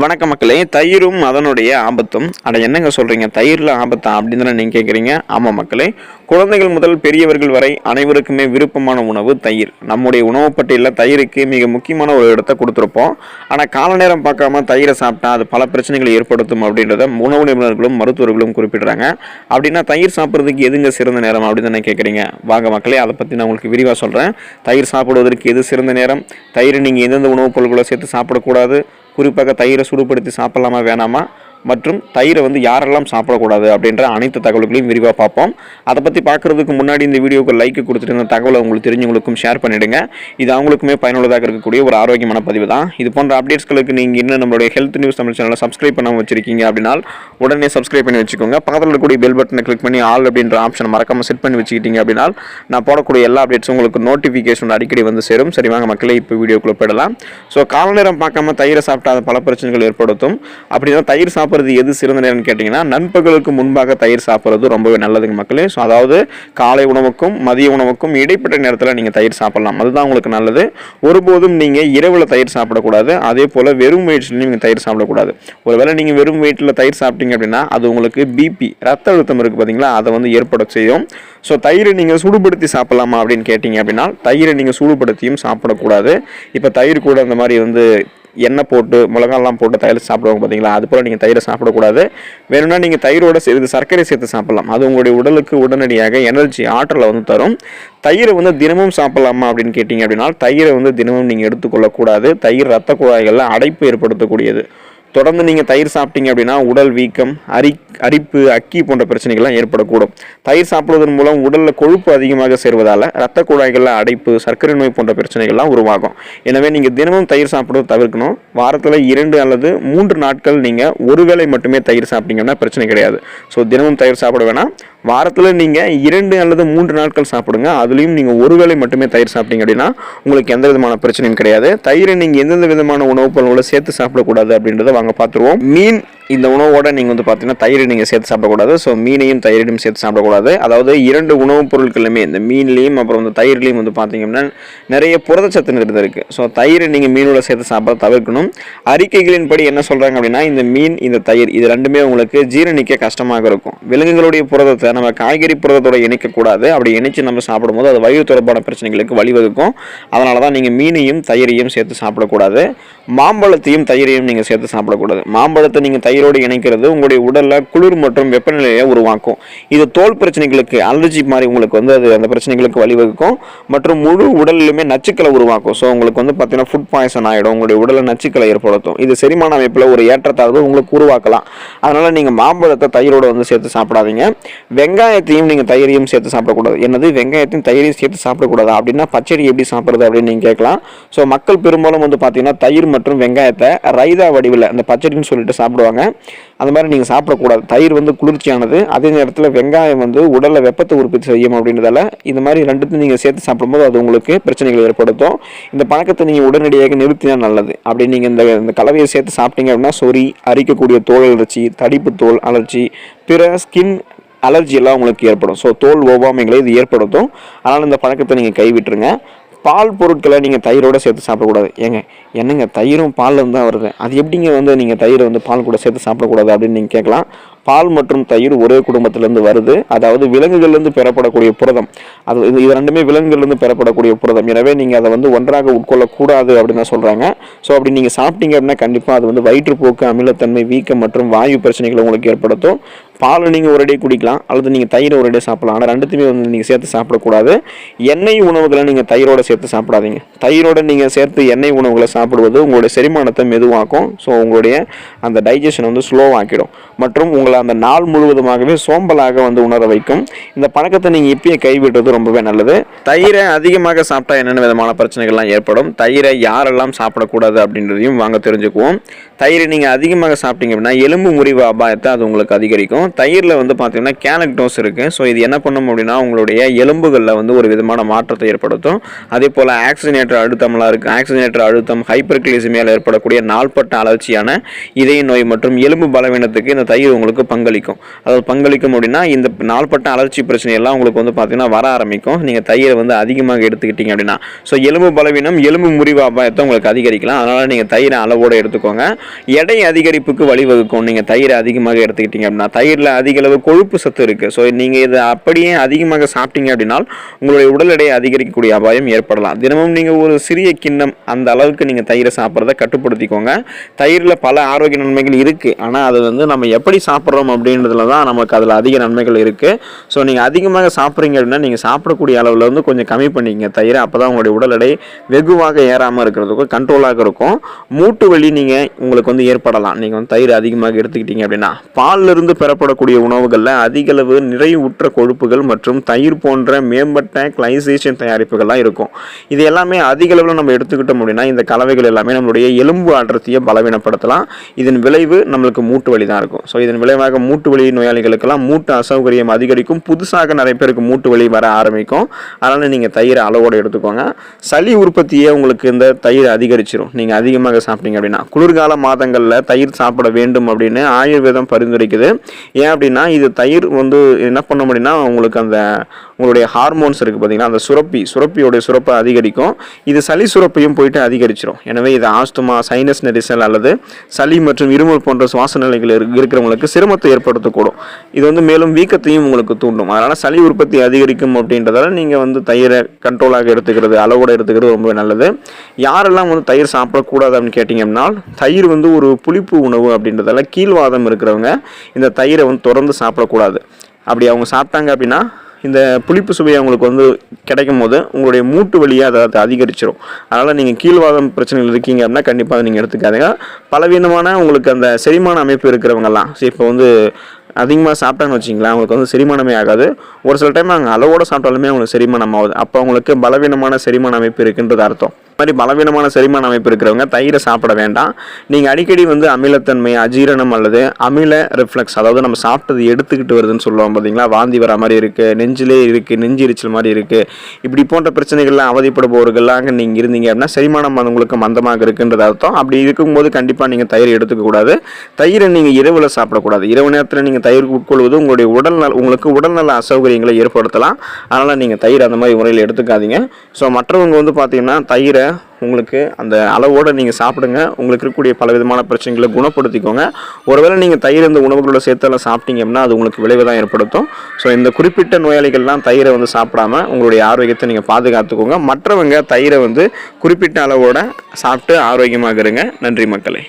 வணக்க மக்களே, தயிரும் அதனுடைய ஆபத்தும். அட என்னங்க சொல்கிறீங்க, தயிரில் ஆபத்தா அப்படின்னு தானே நீங்கள் கேட்குறீங்க. ஆமாம் மக்களே, குழந்தைகள் முதல் பெரியவர்கள் வரை அனைவருக்குமே விருப்பமான உணவு தயிர். நம்முடைய உணவு பட்டியலில் தயிருக்கு மிக முக்கியமான ஒரு இடத்தை கொடுத்துருப்போம். ஆனால் கால நேரம் பார்க்காம தயிரை சாப்பிட்டா அது பல பிரச்சனைகளை ஏற்படுத்தும் அப்படின்றத உணவு நிபுணர்களும் மருத்துவர்களும் குறிப்பிடுறாங்க. அப்படின்னா தயிர் சாப்பிட்றதுக்கு எதுங்க சிறந்த நேரம் அப்படின்னு தானே கேட்குறீங்க. வாங்க மக்களே, அதை பற்றி நான் உங்களுக்கு விரிவாக சொல்கிறேன். தயிர் சாப்பிடுவதற்கு எது சிறந்த நேரம், தயிர் நீங்கள் எந்தெந்த உணவுப் பொருட்களை சேர்த்து சாப்பிடக்கூடாது, குறிப்பாக தயிரை சுடுபடுத்தி சாப்பிடலாமா வேணாமா, மற்றும் தயிரை யாரெல்லாம் சாப்பிடக்கூடாது அப்படின்ற அனைத்து தகவல்களையும் விரிவாக பார்ப்போம். அதை பற்றி பார்க்குறதுக்கு முன்னாடி இந்த வீடியோவுக்கு லைக் கொடுத்துட்டு இந்த தகவலை உங்களுக்கு தெரிஞ்சவங்களுக்கும் ஷேர் பண்ணிவிடுங்க. இது அவங்களுக்குமே பயனுள்ளதாக இருக்கக்கூடிய ஒரு ஆரோக்கியமான பதிவு தான். இது போன்ற அப்டேட்ஸ்களுக்கு நீங்கள் இன்னும் நம்மளுடைய ஹெல்த் நியூஸ் தமிழ் சேனலை சப்ஸ்கிரைப் பண்ணாமல் வச்சிருக்கீங்க அப்படின்னா உடனே சப்ஸ்கிரைப் பண்ணி வச்சுக்கோங்க. பக்கத்தில் இருக்கக்கூடிய பெல் பட்டனை கிளிக் பண்ணி ஆல் அப்படின்ற ஆப்ஷனை மறக்காமல் செட் பண்ணி வச்சுக்கிட்டீங்க அப்படின்னா நான் போடக்கூடிய எல்லா அப்டேட்ஸும் உங்களுக்கு நோட்டிஃபிகேஷன் அடிக்கடி சேரும். சரி வாங்க மக்களே, இப்போ வீடியோக்குள்ளே போயிடலாம். ஸோ கால நேரம் பார்க்காம தயிரை சாப்பிட்டா பல பிரச்சனைகள் ஏற்படுத்தும். அப்படி தான் தயிர் சாப்பிட்றது எது சிறந்த நேரம்னு கேட்டிங்கன்னா, நண்பகலுக்கு முன்பாக தயிர் சாப்பிட்றது ரொம்பவே நல்லதுங்க மக்களே. ஸோ அதாவது காலை உணவுக்கும் மதிய உணவுக்கும் இடைப்பட்ட நேரத்தில் நீங்கள் தயிர் சாப்பிடலாம், அதுதான் உங்களுக்கு நல்லது. ஒருபோதும் நீங்கள் இரவில் தயிர் சாப்பிடக்கூடாது. அதே போல் வெறும் வயிற்றில் நீங்கள் தயிர் சாப்பிடக்கூடாது. ஒருவேளை நீங்கள் வெறும் வயிற்றில் தயிர் சாப்பிட்டீங்க அப்படின்னா அது உங்களுக்கு பிபி, ரத்த அழுத்தம் இருக்குது பார்த்தீங்களா, அதை ஏற்பட செய்யும். ஸோ தயிரை நீங்கள் சூடுபடுத்தி சாப்பிடலாமா அப்படின்னு கேட்டிங்க அப்படின்னா தயிரை நீங்கள் சூடுபடுத்தியும் சாப்பிடக்கூடாது. இப்போ தயிர் கூட அந்த மாதிரி எண்ணெய் போட்டு மிளகாலாம் போட்டு தயிர் சாப்பிடுவாங்க பார்த்தீங்களா, அது போல் நீங்கள் தயிரை சாப்பிடக்கூடாது. வேணும்னா நீங்கள் தயிரோட சேர்த்து சர்க்கரை சேர்த்து சாப்பிடலாம். அது உங்களுடைய உடலுக்கு உடனடியாக எனர்ஜி, ஆற்றலை தரும். தயிரை தினமும் சாப்பிடலாமா அப்படின்னு கேட்டிங்க அப்படின்னா தயிரை தினமும் நீங்கள் எடுத்துக்கொள்ளக்கூடாது. தயிர் ரத்த குழாய்களில் அடைப்பு ஏற்படுத்தக்கூடியது. தொடர்ந்து நீங்கள் தயிர் சாப்பிட்டீங்க அப்படின்னா உடல் வீக்கம், அரிப்பு, அக்கி போன்ற பிரச்சனைகள்லாம் ஏற்படக்கூடும். தயிர் சாப்பிடுவதன் மூலம் உடலில் கொழுப்பு அதிகமாக சேர்வதால் ரத்த குழாய்களில் அடைப்பு, சர்க்கரை நோய் போன்ற பிரச்சனைகள்லாம் உருவாகும். எனவே நீங்கள் தினமும் தயிர் சாப்பிடுவதை தவிர்க்கணும். வாரத்தில் 2 அல்லது 3 நாட்கள் நீங்கள் ஒருவேளை மட்டுமே தயிர் சாப்பிட்டீங்கன்னா பிரச்சனை கிடையாது. ஸோ தினமும் தயிர் சாப்பிட வேணாம். வாரத்தில் நீங்கள் 2 அல்லது 3 நாட்கள் சாப்பிடுங்க. அதுலேயும் நீங்கள் ஒருவேளை மட்டுமே தயிர் சாப்பிட்டீங்க அப்படின்னா உங்களுக்கு எந்த விதமான பிரச்சனையும் கிடையாது. தயிரை நீங்கள் எந்தெந்த விதமான உணவுப் பொருட்களை சேர்த்து சாப்பிடக்கூடாது அப்படின்றத வாங்க பார்த்துருவோம். மீன், இந்த உணவோட நீங்கள் பார்த்தீங்கன்னா தயிரை நீங்கள் சேர்த்து சாப்பிடக்கூடாது. ஸோ மீனையும் தயிரையும் சேர்த்து சாப்பிடக்கூடாது. அதாவது 2 உணவுப் பொருட்களுமே, இந்த மீன்லேயும் அப்புறம் தயிர்லேயும் பார்த்தீங்கன்னா நிறைய புரதச்சத்து நிறைந்து இருக்குது. ஸோ தயிரை நீங்கள் மீனோட சேர்த்து சாப்பிட தவிர்க்கணும். அறிக்கைகளின் படி என்ன சொல்கிறாங்க அப்படின்னா, இந்த மீன், இந்த தயிர் இது ரெண்டுமே உங்களுக்கு ஜீரணிக்க கஷ்டமாக இருக்கும். விலங்குகளுடைய புரதத்தை நம்ம காய்கறி புரதத்தோட இணைக்கக்கூடாது. அப்படி இணைச்சு நம்ம சாப்பிடும்போது அது வயிறு தொடர்பான பிரச்சனைகளுக்கு வழிவகுக்கும். அதனால தான் நீங்கள் மீனையும் தயிரையும் சேர்த்து சாப்பிடக்கூடாது. மாம்பழத்தையும் தயிரையும் நீங்கள் சேர்த்து சாப்பிடக்கூடாது. மாம்பழத்தை நீங்கள் தயிரோடு இணைக்கிறது உங்களுடைய உடலில் குளிர் மற்றும் வெப்பநிலையை உருவாக்கும். இது தோல் பிரச்சனைகளுக்கு, அலர்ஜி மாதிரி உங்களுக்கு அது அந்த பிரச்சனைகளுக்கு வழிவகுக்கும். மற்றும் முழு உடலிலுமே நச்சுக்களை உருவாக்கும். ஸோ உங்களுக்கு பார்த்தீங்கன்னா ஃபுட் பாய்சன் ஆகிடும். உங்களுடைய உடலில் நச்சுக்களை ஏற்படுத்தும். இது செரிமான அமைப்பில் ஒரு ஏற்றத்தாழ்வு உங்களுக்கு உருவாக்கலாம். அதனால் நீங்கள் மாம்பழத்தை தயிரோடு சேர்த்து சாப்பிடாதீங்க. வெங்காயத்தையும் நீங்கள் தயிரையும் சேர்த்து சாப்பிடக்கூடாது. என்னது, வெங்காயத்தையும் தயிரையும் சேர்த்து சாப்பிடக்கூடாது அப்படின்னா பச்சடி எப்படி சாப்பிட்றது அப்படின்னு நீங்கள் கேட்கலாம். ஸோ மக்கள் பெரும்பாலும் பார்த்தீங்கன்னா தயிர் மற்றும் வெங்காயத்தை ரைதா வடிவில் அந்த பச்சடின்னு சொல்லிட்டு சாப்பிடுவாங்க. அந்த மாதிரி நீங்கள் சாப்பிடக்கூடாது. தயிர் குளிர்ச்சியானது, அதே நேரத்தில் வெங்காயம் உடலில் வெப்பத்தை உற்பத்தி செய்யும். அப்படின்றதால இந்த மாதிரி ரெண்டுத்தையும் நீங்கள் சேர்த்து சாப்பிடும்போது அது உங்களுக்கு பிரச்சனைகள் ஏற்படுத்தும். இந்த பழக்கத்தை நீங்கள் உடனடியாக நிறுத்தினா நல்லது. அப்படி நீங்கள் இந்த கலவையை சேர்த்து சாப்பிட்டீங்க அப்படின்னா சொறி, அரிக்கக்கூடிய தோல் அலர்ச்சி, தடிப்பு தோல் அலர்ச்சி, பிற ஸ்கின் அலர்ஜி எல்லாம் உங்களுக்கு ஏற்படும். ஸோ தோல் ஒவ்வாமைகளை இது ஏற்படுத்தும். அதனால் இந்த பழக்கத்தை நீங்கள் கைவிட்டுருங்க. பால் பொருட்களை நீங்கள் தயிரோடு சேர்த்து சாப்பிடக்கூடாது. என்னங்க தயிரும் பாலில் தான் வருது, அது எப்படிங்க நீங்கள் தயிரை பால் கூட சேர்த்து சாப்பிடக்கூடாது அப்படின்னு நீங்கள் கேட்கலாம். பால் மற்றும் தயிர் ஒரே குடும்பத்திலேருந்து வருது. அதாவது விலங்குகள்லேருந்து பெறப்படக்கூடிய புரதம், இது ரெண்டுமே விலங்குகள்லேருந்து பெறப்படக்கூடிய புரதம். எனவே நீங்கள் அதை ஒன்றாக உட்கொள்ளக்கூடாது அப்படின்னு தான் சொல்கிறாங்க. ஸோ அப்படி நீங்கள் சாப்பிட்டீங்க அப்படின்னா கண்டிப்பாக அது வயிற்றுப்போக்கு, அமிலத்தன்மை, வீக்கம் மற்றும் வாயு பிரச்சனைகளை உங்களுக்கு ஏற்படுத்தும். பால் நீங்கள் ஒரேடியே குடிக்கலாம் அல்லது நீங்கள் தயிரை ஒரேடியே சாப்பிடலாம். ஆனால் ரெண்டுத்தையுமே நீங்கள் சேர்த்து சாப்பிடக்கூடாது. எண்ணெய் உணவுகளை நீங்கள் தயிரோடு சேர்த்து சாப்பிடாதீங்க. தயிரோடு நீங்கள் சேர்த்து எண்ணெய் உணவுகளை சாப்பிடுவது உங்களுடைய செரிமானத்தை மெதுவாக்கும். ஸோ உங்களுடைய அந்த டைஜஷன் ஸ்லோவாக்கிடும் மற்றும் உங்களை அந்த நாள் முழுவதுமாகவே சோம்பலாக உணர வைக்கும். இந்த பழக்கத்தை நீங்கள் இப்பயே கைவிடுறது ரொம்பவே நல்லது. தயிரை அதிகமாக சாப்பிட்டா என்னென்ன விதமான பிரச்சனைகள்லாம் ஏற்படும், தயிரை யாரெல்லாம் சாப்பிடக்கூடாது அப்படின்றதையும் வாங்க தெரிஞ்சுக்குவோம். தயிரை நீங்கள் அதிகமாக சாப்பிட்டீங்க அப்படின்னா எலும்பு முறிவு அபாயத்தை அது உங்களுக்கு அதிகரிக்கும். தயிரில் பார்த்தீங்கன்னா கேலக்டோஸ் இருக்குது. ஸோ இது என்ன பண்ணும் அப்படின்னா உங்களுடைய எலும்புகளில் ஒரு விதமான மாற்றத்தை ஏற்படுத்தும். அதே போல் ஆக்சிஜனேற்ற அழுத்தம்லாம் இருக்குது. ஆக்சிஜனேற்ற அழுத்தம், ஹைப்பர்கிளிசிமியால் ஏற்படக்கூடிய நாள்பட்ட அலர்ச்சியான இதய நோய் மற்றும் எலும்பு பலவீனத்துக்கு இந்த தயிர் உங்களுக்கு பங்களிக்கும். அதாவது பங்களிக்கும் அப்படின்னா இந்த நாள்பட்ட அலர்ச்சி பிரச்சனை எல்லாம் உங்களுக்கு வந்து பார்த்தீங்கன்னா வர ஆரம்பிக்கும். நீங்கள் தயிரை வந்து அதிகமாக எடுத்துக்கிட்டீங்க அப்படின்னா. ஸோ எலும்பு பலவீனம், எலும்பு முறிவு அபாயத்தை உங்களுக்கு அதிகரிக்கலாம். அதனால் நீங்கள் தயிரை அளவோடு எடுத்துக்கோங்க. எடை அதிகரிப்புக்கு வழிவகுக்கும் நீங்கள் தயிரை அதிகமாக எடுத்துக்கிட்டீங்க அப்படின்னா. தயிரில் அதிக அளவு கொழுப்பு சத்து இருக்குது. ஸோ நீங்கள் இதை அப்படியே அதிகமாக சாப்பிட்டீங்க அப்படின்னா உங்களுடைய உடல் எடையை அதிகரிக்கக்கூடிய அபாயம் ஏற்படலாம். தினமும் நீங்கள் ஒரு சிறிய கிண்ணம் அந்த அளவுக்கு நீங்கள் தயிரை சாப்பிட்றத கட்டுப்படுத்திக்கோங்க. தயிரில் பல ஆரோக்கிய நன்மைகள் இருக்குது. ஆனால் அது வந்து நம்ம எப்படி சாப்பிட்றோம் அப்படின்றதுல தான் நமக்கு அதில் அதிக நன்மைகள் இருக்குது. ஸோ நீங்கள் அதிகமாக சாப்பிட்றீங்க அப்படின்னா நீங்கள் சாப்பிடக்கூடிய அளவில் வந்து கொஞ்சம் கம்மி பண்ணிக்கங்க தயிரை. அப்போ தான் உங்களுடைய உடல் எடை வெகுவாக ஏறாமல் இருக்கிறதுக்கும் கண்ட்ரோலாக இருக்கும். மூட்டு வலி உங்களுக்கு வந்து ஏற்படலாம் நீங்கள் வந்து தயிர் அதிகமாக எடுத்துக்கிட்டீங்க அப்படின்னா. பாலிலிருந்து பெறப்படக்கூடிய உணவுகளில் அதிக அளவு நிறைவுற்ற கொழுப்புகள் மற்றும் தயிர் போன்ற மேம்பட்ட கிளைசேஷன் தயாரிப்புகள்லாம் இருக்கும். இது எல்லாமே அதிக அளவில் நம்ம எடுத்துக்கிட்டோம் அப்படின்னா இந்த கலவைகள் எல்லாமே நம்மளுடைய எலும்பு அடர்த்தியை பலவீனப்படுத்தலாம். இதன் விளைவு நம்மளுக்கு மூட்டு வலி தான் இருக்கும். ஸோ இதன் விளைவாக மூட்டு வலி நோயாளிகளுக்கெல்லாம் மூட்டு அசௌகரியம் அதிகரிக்கும். புதுசாக நிறைய பேருக்கு மூட்டு வலி வர ஆரம்பிக்கும். அதனால் நீங்கள் தயிரை அளவோடு எடுத்துக்கோங்க. சளி உற்பத்தியை உங்களுக்கு இந்த தயிர் அதிகரிச்சிடும் நீங்கள் அதிகமாக சாப்பிட்டீங்க அப்படின்னா. குளிர்கால மாதங்களில் தயிர் சாப்பிட வேண்டும் அப்படின்னு ஆயுர்வேதம் பரிந்துரைக்குது. ஏன் அப்படின்னா இது தயிர் வந்து என்ன பண்ணோம் அப்படின்னா உங்களுக்கு அந்த உங்களுடைய ஹார்மோன்ஸ் இருக்குது பார்த்தீங்கன்னா அந்த சுரப்பியோடைய சுரப்பை அதிகரிக்கும். இது சளி சுரப்பையும் போயிட்டு அதிகரிச்சிடும். எனவே இது ஆஸ்துமா, சைனஸ் நெரிசல் அல்லது சளி மற்றும் இருமல் போன்ற சுவாச நிலைகள் இருக்கிறவங்களுக்கு சிரமத்தை ஏற்படுத்தக்கூடும். இது வந்து மேலும் வீக்கத்தையும் உங்களுக்கு தூண்டும். அதனால் சளி உற்பத்தி அதிகரிக்கும் அப்படின்றதால நீங்கள் வந்து தயிரை கண்ட்ரோலாக எடுத்துக்கிறது, அளவோடு எடுத்துக்கிறது ரொம்ப நல்லது. யாரெல்லாம் வந்து தயிர் சாப்பிடக்கூடாது அப்படின்னு கேட்டிங்கன்னா தயிர் வந்து ஒரு புளிப்பு உணவு அப்படின்றதால கீழ்வாதம் இருக்கிறவங்க இந்த தயிரை வந்து தொடர்ந்து சாப்பிடக்கூடாது. அப்படி அவங்க சாப்பிட்டாங்க அப்படின்னா இந்த புளிப்பு சுவையை அவங்களுக்கு வந்து கிடைக்கும் போது உங்களுடைய மூட்டு வலியை அதை அதிகரிச்சிடும். அதனால் நீங்கள் கீழ்வாதம் பிரச்சனைகள் இருக்கீங்க அப்படின்னா கண்டிப்பாக அதை நீங்கள் எடுத்துக்காதீங்க. பலவீனமான உங்களுக்கு அந்த செரிமான அமைப்பு இருக்கிறவங்கலாம் இப்போ வந்து அதிகமாக சாப்பிட்டான்னு வச்சிங்களேன் அவங்களுக்கு வந்து செரிமானமே ஆகாது. ஒரு சில டைம் அவங்க அளவோடு சாப்பிட்டாலுமே அவங்களுக்கு செரிமானம் ஆகுது. அப்போ அவங்களுக்கு பலவீனமான செரிமான அமைப்பு இருக்குன்றது அர்த்தம். மாதிரி பலவீனமான செரிமான அமைப்பு இருக்கிறவங்க தயிரை சாப்பிட வேண்டாம். நீங்கள் அடிக்கடி வந்து அமிலத்தன்மை, அஜீரணம் அல்லது அமில ரிஃப்ளெக்ஸ், அதாவது நம்ம சாப்பிட்டது எடுத்துக்கிட்டு வருதுன்னு சொல்லுவோம் பார்த்தீங்களா, வாந்தி வர மாதிரி இருக்குது, நெஞ்சிலே இருக்குது, நெஞ்சு எரிச்சல் மாதிரி இருக்குது, இப்படி போன்ற பிரச்சனைகள்லாம் அவதிப்படுபவர்களாக நீங்கள் இருந்தீங்க அப்படின்னா செரிமானம் உங்களுக்கு மந்தமாக இருக்குன்றது அர்த்தம். அப்படி இருக்கும்போது கண்டிப்பாக நீங்கள் தயிர் எடுத்துக்கக்கூடாது. தயிரை நீங்கள் இரவில் சாப்பிடக்கூடாது. இரவு நேரத்தில் நீங்கள் தயிர் உட்கொள்வது உங்களுடைய உங்களுக்கு உடல்நல அசௌகரியங்களை ஏற்படுத்தலாம். அதனால் நீங்கள் தயிர் அந்த மாதிரி முறையில் எடுத்துக்காதீங்க. ஸோ மற்றவங்க வந்து பார்த்தீங்கன்னா தயிரை உங்களுக்கு அந்த அளவோடு நீங்கள் சாப்பிடுங்க. உங்களுக்கு இருக்கக்கூடிய பலவிதமான பிரச்சனைகளை குணப்படுத்திக்கோங்க. ஒருவேளை நீங்கள் தயிர் இந்த உணவுகளோட சேர்த்தெல்லாம் சாப்பிட்டீங்க அப்படின்னா அது உங்களுக்கு விளைவு தான் ஏற்படுத்தும். ஸோ இந்த குறிப்பிட்ட நோயாளிகள்லாம் தயிரை வந்து சாப்பிடாம உங்களுடைய ஆரோக்கியத்தை நீங்கள் பாதுகாத்துக்கோங்க. மற்றவங்க தயிரை வந்து குறிப்பிட்ட அளவோடு சாப்பிட்டு ஆரோக்கியமாக இருங்க. நன்றி மக்களே.